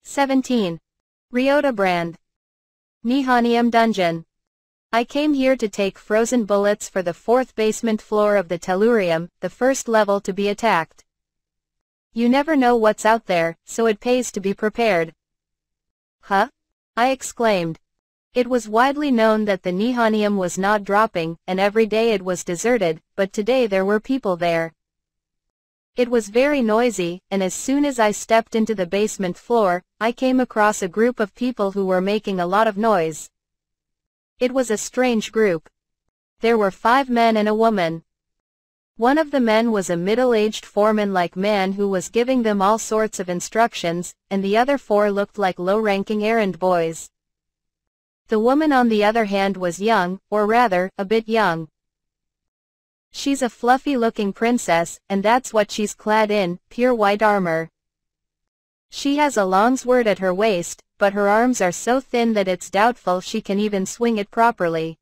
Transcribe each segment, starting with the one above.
17. Ryota brand. Nihonium dungeon. I came here to take frozen bullets for the 4th basement floor of the tellurium, the first level to be attacked. You never know what's out there, so it pays to be prepared. Huh? I exclaimed. It was widely known that the Nihonium was not dropping, and every day it was deserted, but today there were people there. It was very noisy, and as soon as I stepped into the basement floor, I came across a group of people who were making a lot of noise. It was a strange group. There were 5 men and a woman. One of the men was a middle-aged foreman-like man who was giving them all sorts of instructions, and the other 4 looked like low-ranking errand boys. The woman on the other hand was young, or rather, a bit young. She's a fluffy-looking princess, and that's what she's clad in, pure white armor. She has a long sword at her waist, but her arms are so thin that it's doubtful she can even swing it properly.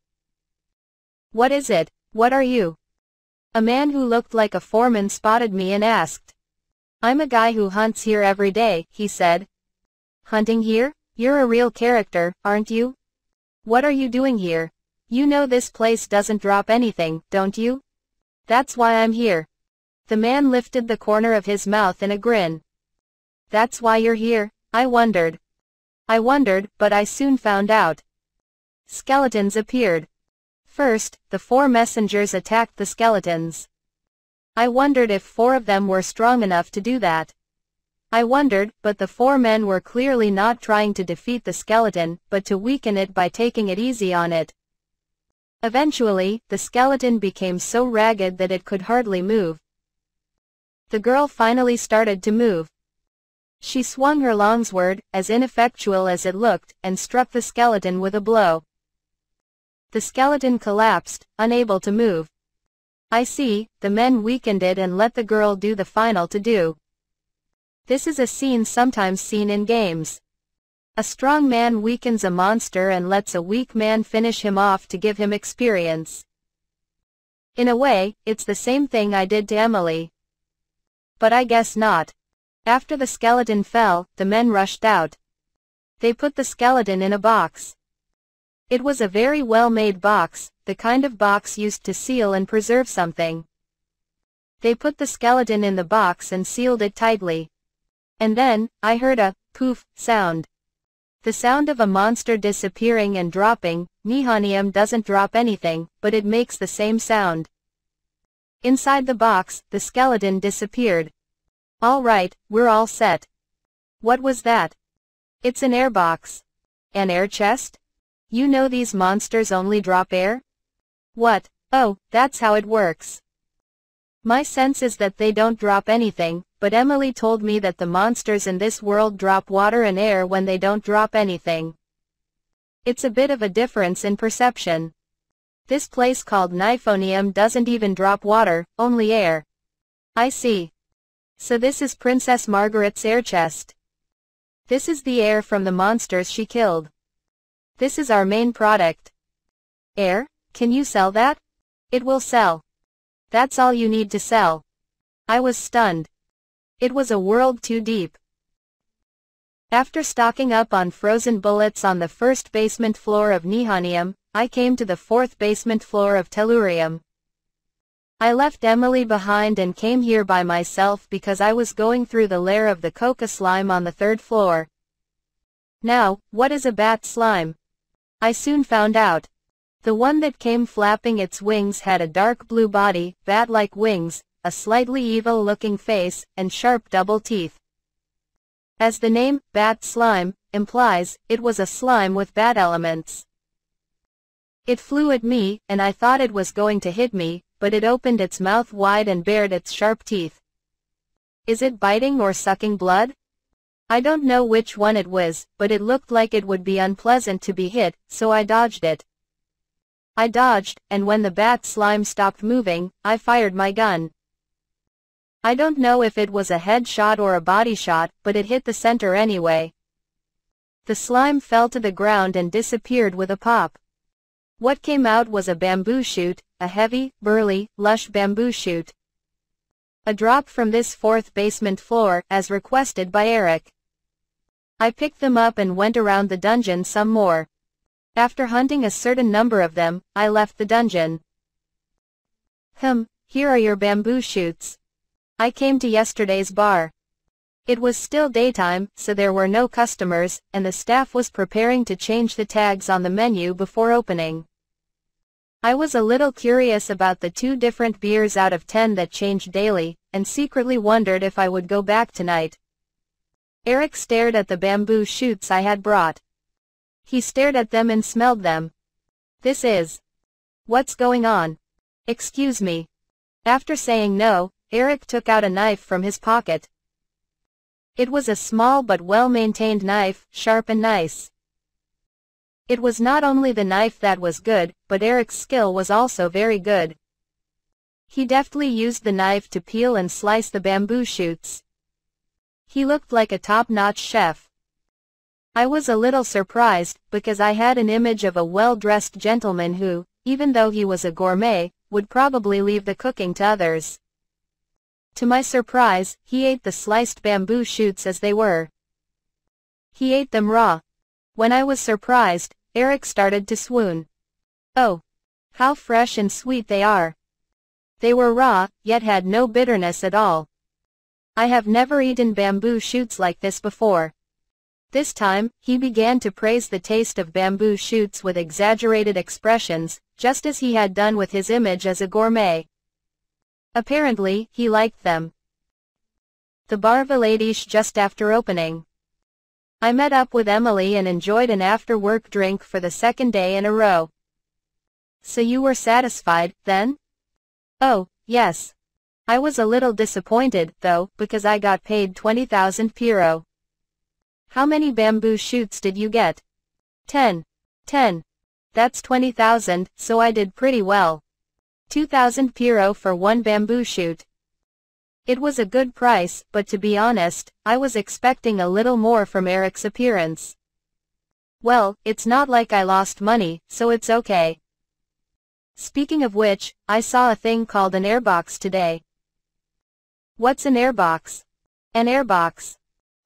What is it? What are you? A man who looked like a foreman spotted me and asked. I'm a guy who hunts here every day, he said. Hunting here? You're a real character, aren't you? What are you doing here? You know this place doesn't drop anything, don't you? That's why I'm here. The man lifted the corner of his mouth in a grin. That's why you're here? I wondered, but I soon found out. Skeletons appeared. First, the 4 messengers attacked the skeletons. I wondered if 4 of them were strong enough to do that. But the 4 men were clearly not trying to defeat the skeleton, but to weaken it by taking it easy on it. Eventually, the skeleton became so ragged that it could hardly move. The girl finally started to move. She swung her longsword, as ineffectual as it looked, and struck the skeleton with a blow. The skeleton collapsed, unable to move. I see, the men weakened it and let the girl do the final to do. This is a scene sometimes seen in games. A strong man weakens a monster and lets a weak man finish him off to give him experience. In a way, it's the same thing I did to Emily. But I guess not. After the skeleton fell, the men rushed out. They put the skeleton in a box. It was a very well-made box, the kind of box used to seal and preserve something. They put the skeleton in the box and sealed it tightly. And then, I heard a poof sound. The sound of a monster disappearing and dropping. Nihonium doesn't drop anything, but it makes the same sound. Inside the box, the skeleton disappeared. All right, we're all set. What was that? It's an airbox. An air chest? You know these monsters only drop air? What? Oh, that's how it works. My sense is that they don't drop anything, but Emily told me that the monsters in this world drop water and air when they don't drop anything. It's a bit of a difference in perception. This place called Nihonium doesn't even drop water, only air. I see. So this is Princess Margaret's air chest. This is the air from the monsters she killed. This is our main product. Air? Can you sell that? It will sell. That's all you need to sell. I was stunned. It was a world too deep. After stocking up on frozen bullets on the 1st basement floor of Nihonium, I came to the 4th basement floor of tellurium. I left Emily behind and came here by myself because I was going through the lair of the coca slime on the 3rd floor. Now, what is a bat slime? I soon found out. The one that came flapping its wings had a dark blue body, bat-like wings, a slightly evil-looking face, and sharp double teeth. As the name, bat slime, implies, it was a slime with bat elements. It flew at me, and I thought it was going to hit me, but it opened its mouth wide and bared its sharp teeth. Is it biting or sucking blood? I don't know which one it was, but it looked like it would be unpleasant to be hit, so I dodged it. I dodged, and when the bat slime stopped moving, I fired my gun. I don't know if it was a head shot or a body shot, but it hit the center anyway. The slime fell to the ground and disappeared with a pop. What came out was a bamboo shoot, a heavy, burly, lush bamboo shoot. A drop from this 4th basement floor, as requested by Eric. I picked them up and went around the dungeon some more. After hunting a certain number of them, I left the dungeon. Here are your bamboo shoots. I came to yesterday's bar. It was still daytime, so there were no customers, and the staff was preparing to change the tags on the menu before opening. I was a little curious about the 2 different beers out of 10 that changed daily, and secretly wondered if I would go back tonight. Eric stared at the bamboo shoots I had brought. He stared at them and smelled them. This is... What's going on? Excuse me. After saying no, Eric took out a knife from his pocket. It was a small but well-maintained knife, sharp and nice. It was not only the knife that was good, but Eric's skill was also very good. He deftly used the knife to peel and slice the bamboo shoots. He looked like a top-notch chef. I was a little surprised, because I had an image of a well-dressed gentleman who, even though he was a gourmet, would probably leave the cooking to others. To my surprise, he ate the sliced bamboo shoots as they were. He ate them raw. When I was surprised, Eric started to swoon. Oh! How fresh and sweet they are! They were raw, yet had no bitterness at all. I have never eaten bamboo shoots like this before. This time, he began to praise the taste of bamboo shoots with exaggerated expressions, just as he had done with his image as a gourmet. Apparently, he liked them. The bar Valadish just after opening. I met up with Emily and enjoyed an after-work drink for the 2nd day in a row. So you were satisfied, then? Oh, yes. I was a little disappointed, though, because I got paid 20,000 euro. How many bamboo shoots did you get? 10. 10. That's 20,000, so I did pretty well. 2,000 euro for one bamboo shoot. It was a good price, but to be honest, I was expecting a little more from Eric's appearance. Well, it's not like I lost money, so it's okay. Speaking of which, I saw a thing called an airbox today. What's an airbox? An airbox.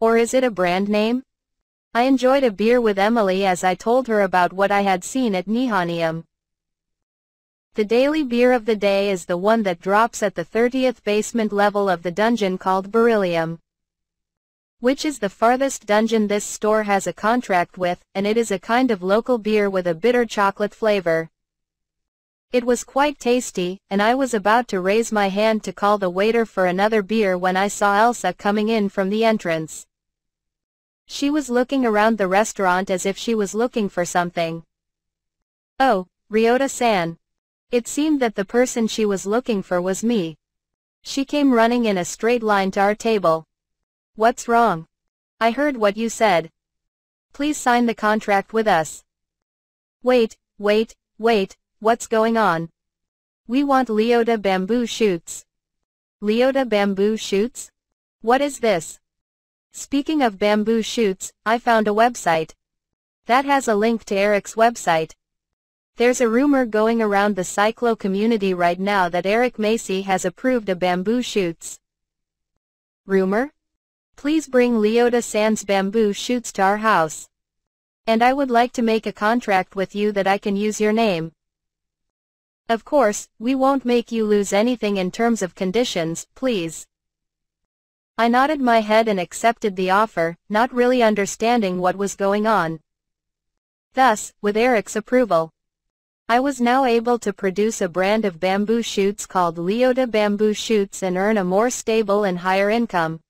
Or is it a brand name? I enjoyed a beer with Emily as I told her about what I had seen at Nihonium. The daily beer of the day is the one that drops at the 30th basement level of the dungeon called Beryllium, which is the farthest dungeon this store has a contract with, and it is a kind of local beer with a bitter chocolate flavor. It was quite tasty, and I was about to raise my hand to call the waiter for another beer when I saw Elsa coming in from the entrance. She was looking around the restaurant as if she was looking for something. Oh, Ryota-san. It seemed that the person she was looking for was me. She came running in a straight line to our table. What's wrong? I heard what you said. Please sign the contract with us. Wait, what's going on? We want Ryota bamboo shoots. Ryota bamboo shoots? What is this? Speaking of bamboo shoots, I found a website. That has a link to Eric's website. There's a rumor going around the Cyclo community right now that Eric Macy has approved a bamboo shoots. Rumor? Please bring Ryota-san's bamboo shoots to our house. And I would like to make a contract with you that I can use your name. Of course, we won't make you lose anything in terms of conditions, please. I nodded my head and accepted the offer, not really understanding what was going on. Thus, with Eric's approval, I was now able to produce a brand of bamboo shoots called Ryota bamboo shoots and earn a more stable and higher income.